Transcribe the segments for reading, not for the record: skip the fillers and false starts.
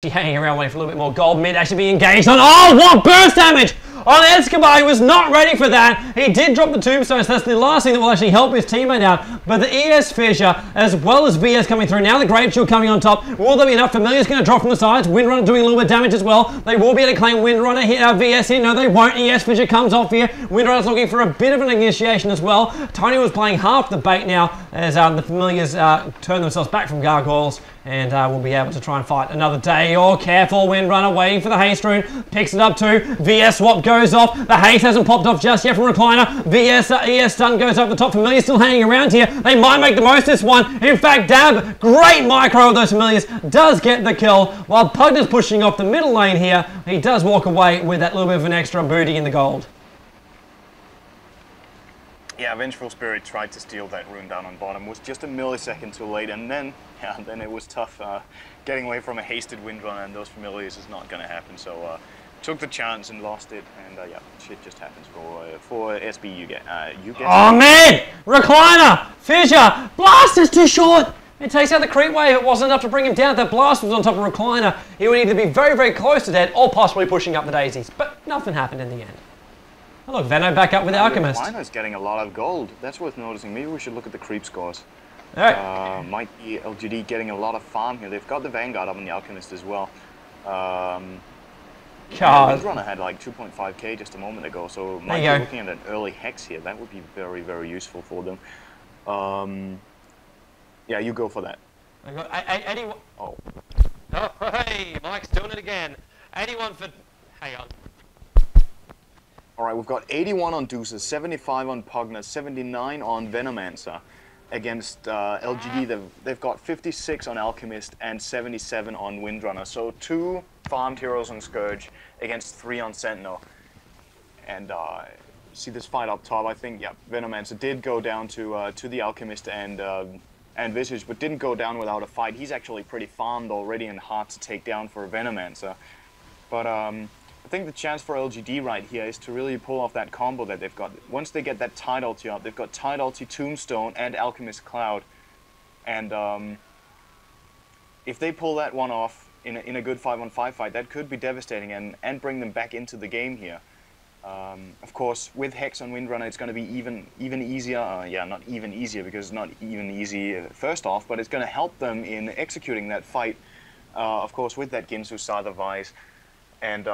Hanging around waiting for a little bit more gold. Mid actually being engaged on. Oh, what burst damage on Escobar. He was not ready for that. He did drop the tombstone, so that's the last thing that will actually help his teammate out. But the ES Fissure, as well as VS coming through. Now the Great Shield coming on top. Will there be enough? Familiar's going to drop from the sides. Windrunner doing a little bit of damage as well. They will be able to claim Windrunner here. VS here. No, they won't. ES Fissure comes off here. Windrunner's looking for a bit of an initiation as well. Tony was playing half the bait now as the Familiars turn themselves back from gargoyles. And we'll be able to try and fight another day. Oh, careful, Windrunner waiting for the haste rune. Picks it up too. VS swap goes off. The haste hasn't popped off just yet from Recliner. VS ES stun goes over the top. Familiar still hanging around here. They might make the most of this one. In fact, Dab, great micro of those Familiars, does get the kill. While Pugner's pushing off the middle lane here, he does walk away with that little bit of an extra booty in the gold. Yeah, Vengeful Spirit tried to steal that rune down on bottom, was just a millisecond too late, and then it was tough. Getting away from a hasted Windrunner and those Familiars is not going to happen, so took the chance and lost it, and yeah, shit just happens for SB. You get oh man! Recliner! Fissure! Blast is too short! It takes out the creep wave. It wasn't enough to bring him down. That blast was on top of Recliner. He would either be very, very close to dead or possibly pushing up the daisies, but nothing happened in the end. Oh, look, Veno back up with the Alchemist. Recliner's getting a lot of gold. That's worth noticing. Maybe we should look at the creep scores. All right. Might be LGD getting a lot of farm here. They've got the Vanguard up on the Alchemist as well. Windrunner had like 2.5k just a moment ago, so might be looking at an early Hex here. That would be very, very useful for them. Yeah, you go for that. I got 81. Oh. Oh, hey, Mike's doing it again. 81 for. Hang on. All right, we've got 81 on Medusa, 75 on Pugner, 79 on Venomancer. Against LGD, they've got 56 on Alchemist and 77 on Windrunner. So 2 farmed heroes on Scourge against 3 on Sentinel. And see this fight up top, I think, yeah, Venomancer did go down to the Alchemist and Visage, but didn't go down without a fight. He's actually pretty farmed already and hard to take down for a Venomancer. But I think the chance for LGD right here is to really pull off that combo that they've got. Once they get that Tide ulti up, they've got Tide ulti, Tombstone, and Alchemist Cloud. And if they pull that one off in a good 5-on-5 fight, that could be devastating and bring them back into the game here. Of course, with Hex on Windrunner, it's going to be even easier. Yeah, not even easier because it's not even easy first off, but it's going to help them in executing that fight. Of course, with that Ginsu Sather Vice. And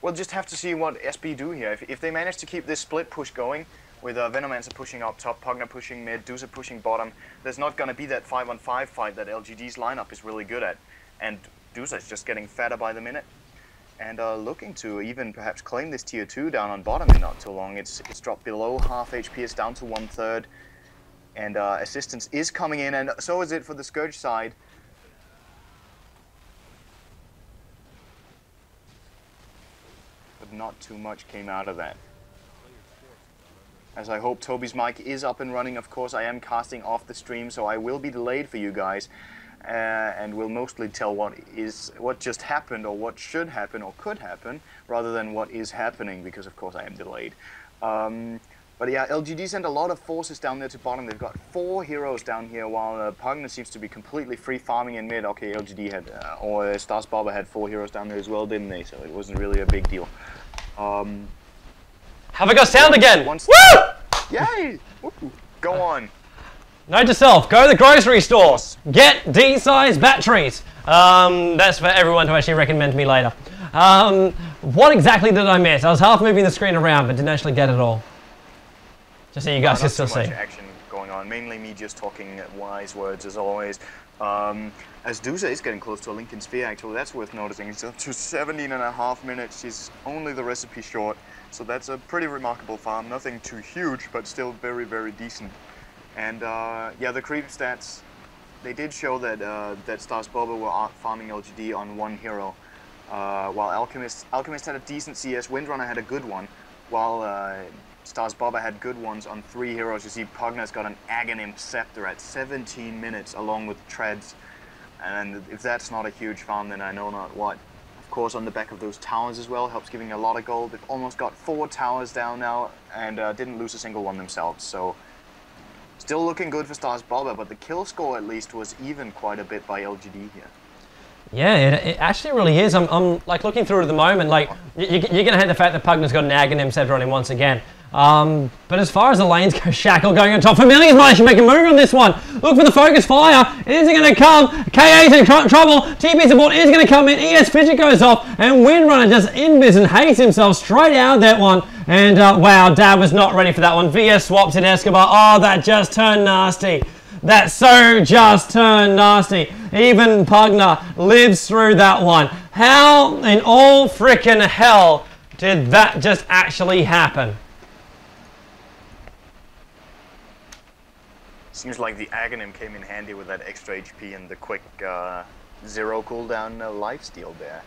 we'll just have to see what SB do here. If they manage to keep this split push going, with Venomancer pushing up top, Pugner pushing mid, Medusa pushing bottom, there's not going to be that 5-on-5 fight that LGD's lineup is really good at. And Medusa is just getting fatter by the minute. And looking to even perhaps claim this tier 2 down on bottom in not too long. It's dropped below half HP, it's down to 1/3. And assistance is coming in, and so is it for the Scourge side. Not too much came out of that. As I hope Tobi's mic is up and running. Of course, I am casting off the stream, so I will be delayed for you guys, and will mostly tell what just happened or what should happen or could happen, rather than what is happening, because of course I am delayed. But yeah, LGD sent a lot of forces down there to bottom. They've got 4 heroes down here, while Pugner seems to be completely free farming in mid. Okay, LGD had, or Starsboba had 4 heroes down there as well, didn't they? So it wasn't really a big deal. Have I got sound again? Woo! Yay! Woo! Go on. Note to self, go to the grocery store. Get D-size batteries. That's for everyone to actually recommend to me later. What exactly did I miss? I was half moving the screen around, but didn't actually get it all. Just so you guys can still see. Not too much action going on. Mainly me just talking wise words as always. As Medusa is getting close to a Lincoln Sphere, actually, that's worth noticing. It's up to 17.5 minutes. She's only the recipe short, so that's a pretty remarkable farm. Nothing too huge, but still very, very decent. And yeah, the creep stats, they did show that that Starsboba were farming LGD on 1 hero, while Alchemist had a decent CS. Windrunner had a good one, while Starsboba had good ones on 3 heroes. You see, Pugner's got an Aghanim Scepter at 17 minutes, along with Treads. And if that's not a huge farm, then I know not what. Of course, on the back of those towers as well, helps giving a lot of gold. They've almost got 4 towers down now, and didn't lose a single one themselves. So, still looking good for Starsboba, but the kill score at least was even quite a bit by LGD here. Yeah, it actually really is. I'm like looking through it at the moment. Like you're gonna hate the fact that Pugner's got an Aghanim set running once again. But as far as the lanes go, Shackle going on top. Familiars might actually make a move on this one. Look for the focus fire. Is it going to come? KA's in trouble. TP support is going to come in. ES Fidget goes off. And Windrunner just invis and hates himself straight out of that one. And wow, Dad was not ready for that one. VS swaps in Escobar. Oh, that just turned nasty. That so just turned nasty. Even Pugner lives through that one. How in all frickin' hell did that just actually happen? Seems like the Aghanim came in handy with that extra HP and the quick 0 cooldown lifesteal there.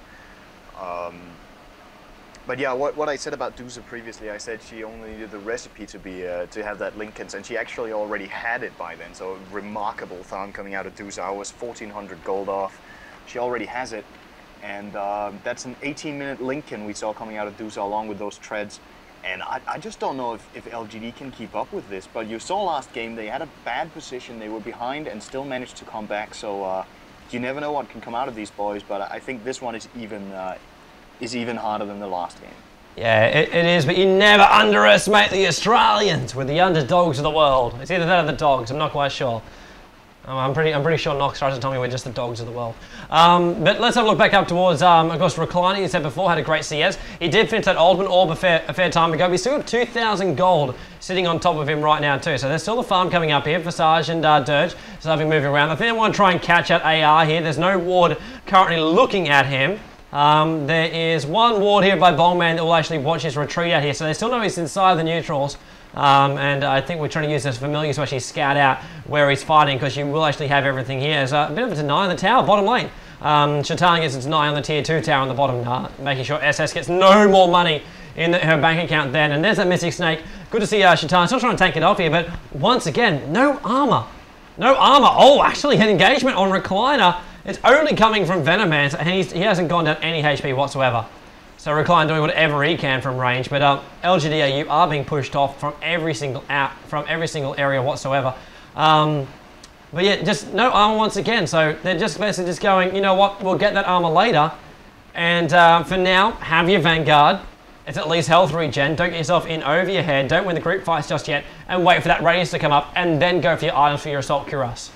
But yeah, what I said about Medusa previously, I said she only needed the recipe to be to have that Lincolns, and she actually already had it by then. So remarkable farm coming out of Medusa. I was 1,400 gold off. She already has it, and that's an 18-minute Lincoln we saw coming out of Medusa along with those treads. And I just don't know if LGD can keep up with this. But you saw last game, they had a bad position. They were behind and still managed to come back. So you never know what can come out of these boys. But I think this one is even harder than the last game. Yeah, it is. But you never underestimate the Australians. We're the underdogs of the world. It's either that or the dogs. I'm not quite sure. I'm pretty sure Nox tries to tell me we're just the dogs of the world. But let's have a look back up towards, of course, Reclining, you said before, had a great CS. He did finish that Alderman Orb a fair time ago. We still got 2,000 gold sitting on top of him right now too. So there's still a farm coming up here for Sarge and Dirge. So I've been moving around. I think I want to try and catch out AR here. There's no ward currently looking at him. There is one ward here by Bongman that will actually watch his retreat out here. So they still know he's inside the neutrals. And I think we're trying to use this familiar to actually scout out where he's fighting, because you will actually have everything here. There's a bit of a deny on the tower, bottom lane. Shatan gets its deny on the tier 2 tower on the bottom, making sure SS gets no more money in her bank account then. And there's that Mystic Snake. Good to see Shatan still trying to tank it off here, but once again, no armor. No armor. Oh, actually had engagement on Recliner. It's only coming from Venomancer, and he hasn't gone down any HP whatsoever. So Recline doing whatever he can from range, but LGD.au are being pushed off from every single area whatsoever. But yeah, just no armor once again. So they're just basically just going, you know what, we'll get that armor later. And for now, have your Vanguard. It's at least health regen. Don't get yourself in over your head. Don't win the group fights just yet, and wait for that radius to come up, and then go for your items for your Assault Cuirass.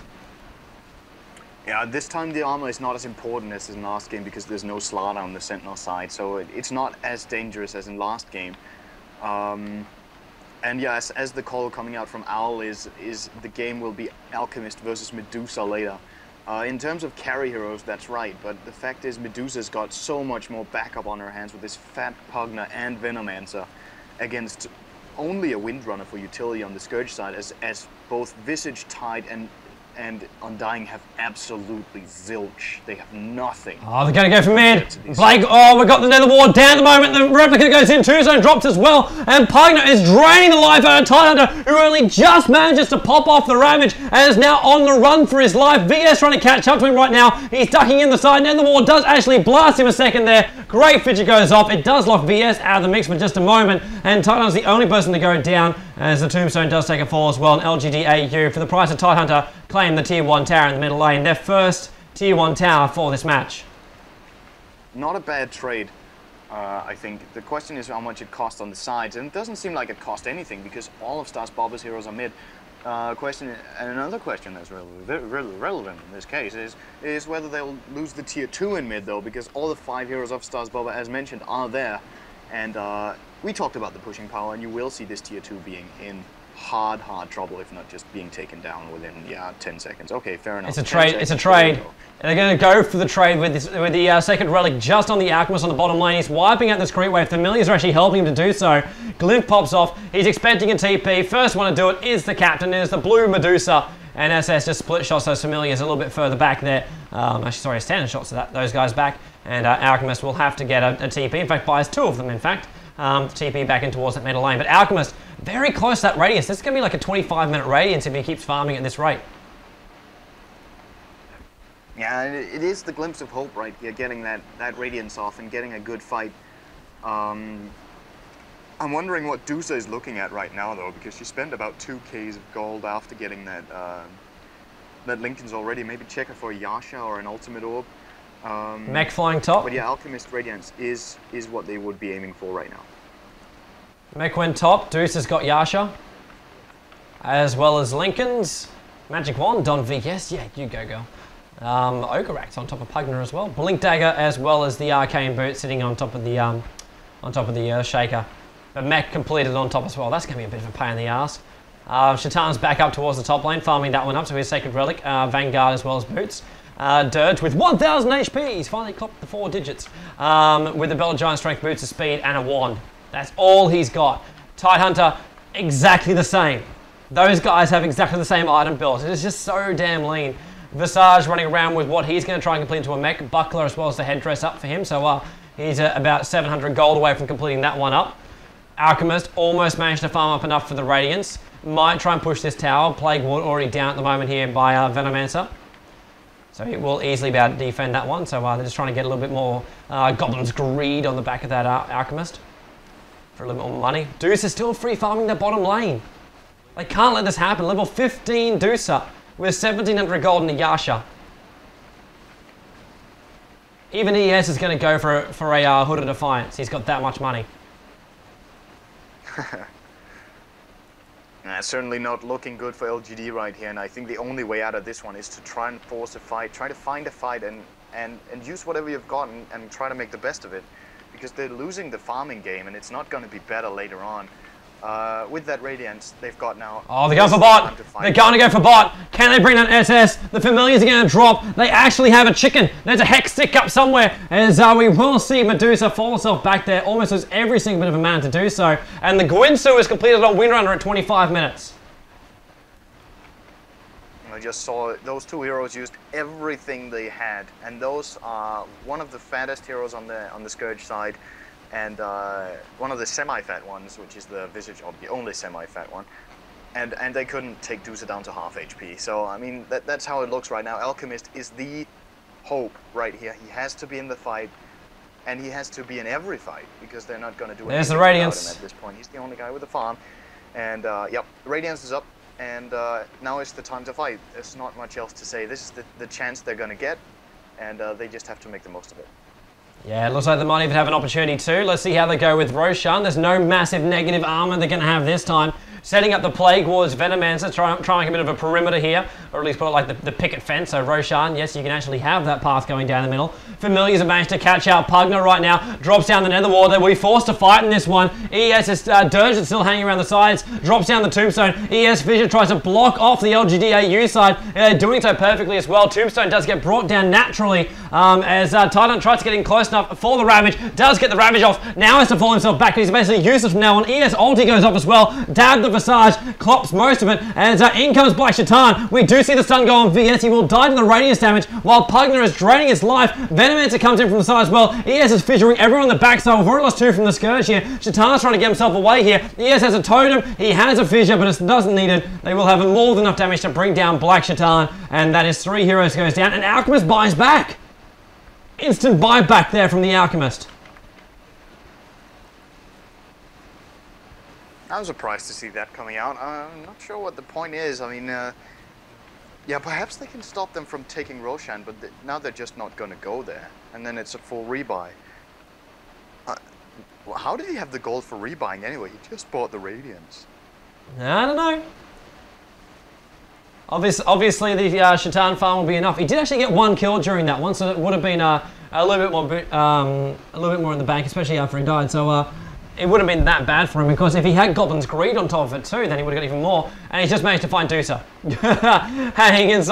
Yeah, this time the armor is not as important as in last game because there's no Slaughter on the Sentinel side, so it's not as dangerous as in last game. And yeah, as the call coming out from Owl is the game will be Alchemist versus Medusa later. In terms of carry heroes, that's right, but the fact is Medusa's got so much more backup on her hands with this fat Pugner and Venomancer against only a Windrunner for utility on the Scourge side, as both Visage, Tide, and Undying have absolutely zilch. They have nothing. Oh, they're going to go for mid. Blake, oh, we've got the Nether Ward down at the moment. The Replica goes in. Two-Zone drops as well. And Pugner is draining the life out of Tidehunter, who only just manages to pop off the Ravage and is now on the run for his life. VS trying to catch up to him right now. He's ducking in the side. Nether Ward does actually blast him a second there. Great Fidget goes off. It does lock VS out of the mix for just a moment. And Tidehunter's the only person to go down, as the Tombstone does take a fall as well. And LGD.au, for the price of Tidehunter, claim the tier 1 tower in the middle lane. Their first tier 1 tower for this match. Not a bad trade, I think. The question is how much it costs on the sides, and it doesn't seem like it cost anything because all of Starsboba's heroes are mid. Another question that's relevant in this case is whether they'll lose the tier 2 in mid though, because all the 5 heroes of Starsboba, as mentioned, are there. And we talked about the pushing power, and you will see this tier 2 being in hard trouble, if not just being taken down within 10 seconds. Okay, fair enough. It's a trade. It's a trade. They're going to go for the trade with the second relic just on the Alchemist on the bottom lane. He's wiping out this creep wave. Familiars are actually helping him to do so. Glint pops off. He's expecting a TP. First one to do it is the captain. It is the blue Medusa. And SS just split shots those Familiars a little bit further back there. Actually, sorry, standard shots to those guys back. And Alchemist will have to get a TP. In fact, buys 2 of them, in fact. TP back in towards that middle lane. But Alchemist, very close to that radius. This is going to be like a 25-minute radius if he keeps farming at this rate. Yeah, it is the glimpse of hope, right? You're getting that radiance off and getting a good fight. I'm wondering what Medusa is looking at right now, though, because she spent about 2Ks of gold after getting that Lincoln's already. Maybe check her for a Yasha or an ultimate orb. Mech flying top. But yeah, Alchemist Radiance is what they would be aiming for right now. Mech went top. Deuce has got Yasha. As well as Lincoln's. Magic Wand, Don V. Yes, yeah, you go, girl. Ogreax on top of Pugner as well. Blink Dagger as well as the Arcane Boot sitting on top of the Shaker. But Mech completed on top as well. That's going to be a bit of a pain in the ass. Shatan's back up towards the top lane, farming that one up to his Sacred Relic. Vanguard as well as Boots. Dirge with 1000 HP. He's finally clocked the 4 digits. With the Belt of Giant Strength, Boots of Speed, and a Wand. That's all he's got. Tidehunter, exactly the same. Those guys have exactly the same item build. It is just so damn lean. Visage running around with what he's going to try and complete into a mech. Buckler as well as the headdress up for him. So he's about 700 gold away from completing that one up. Alchemist almost managed to farm up enough for the Radiance. Might try and push this tower. Plague Ward already down at the moment here by Venomancer. So he will easily be able to defend that one. So they're just trying to get a little bit more Goblin's Greed on the back of that Alchemist. For a little bit more money. Deuce is still free farming the bottom lane. They can't let this happen. Level 15 Deucer with 1700 gold in Yasha. Even ES is going to go for a Hood of Defiance. He's got that much money. Certainly not looking good for LGD right here, and I think the only way out of this one is to try and force a fight, try to find a fight and use whatever you've got and try to make the best of it. Because they're losing the farming game and it's not going to be better later on. With that Radiance, they've got now... Oh, they're going for bot. They're going to go for bot. Can they bring down SS? The Familiars are going to drop. They actually have a chicken. There's a Hex stick up somewhere. As we will see Medusa fall herself back there. Almost lose every single bit of a mana to do so. And the Gwynsu is completed on Windrunner at 25 minutes. I just saw those two heroes used everything they had. And those are one of the fattest heroes on the Scourge side. And one of the semi-fat ones, which is the Visage, or the only semi-fat one, and they couldn't take Deucer down to half HP. So I mean, that's how it looks right now. Alchemist is the hope right here. He has to be in the fight, and he has to be in every fight because they're not going to do anything without him at this point. He's the only guy with a farm, and yep, Radiance is up, and now is the time to fight. There's not much else to say. This is the chance they're going to get, and they just have to make the most of it. Yeah, it looks like they might even have an opportunity too. Let's see how they go with Roshan. There's no massive negative armor they're going to have this time. Setting up the Plague Wars, Venomancer, trying a bit of a perimeter here, or at least put it like the picket fence. So Roshan, yes, you can actually have that path going down the middle. Familiars have managed to catch out Pugner right now. Drops down the Nether Ward. They will be forced to fight in this one. ES is Dirge is still hanging around the sides. Drops down the Tombstone. ES Fissure tries to block off the LGD.au side. Doing so perfectly as well. Tombstone does get brought down naturally as Titan tries to get in close enough for the Ravage. Does get the Ravage off. Now has to fall himself back. He's basically useless from now on. ES ulti goes off as well. Dab the Visage. Clops most of it. And in comes Black Shaitan. We do see the stun go on VS. He will die to the radius damage while Pugner is draining his life. Venomancer comes in from the side as well. ES is fissuring everyone on the backside. We've already lost 2 from the Scourge here. Shaitan's trying to get himself away here. ES has a totem. He has a fissure, but it doesn't need it. They will have more than enough damage to bring down Black Shaitan. And that is 3 heroes goes down. And Alchemist buys back. Instant buyback there from the Alchemist. I'm surprised to see that coming out. I'm not sure what the point is. I mean, yeah, perhaps they can stop them from taking Roshan, but now they're just not going to go there. And then it's a full rebuy. Well, how did he have the gold for rebuying anyway? He just bought the Radiance. I don't know. Obviously, the Shaitan farm will be enough. He did actually get 1 kill during that one, so it would have been a little bit more in the bank, especially after he died. So it would have been that bad for him because if he had Goblin's Greed on top of it too, then he would have got even more. And he's just managed to find Deucer hanging inside.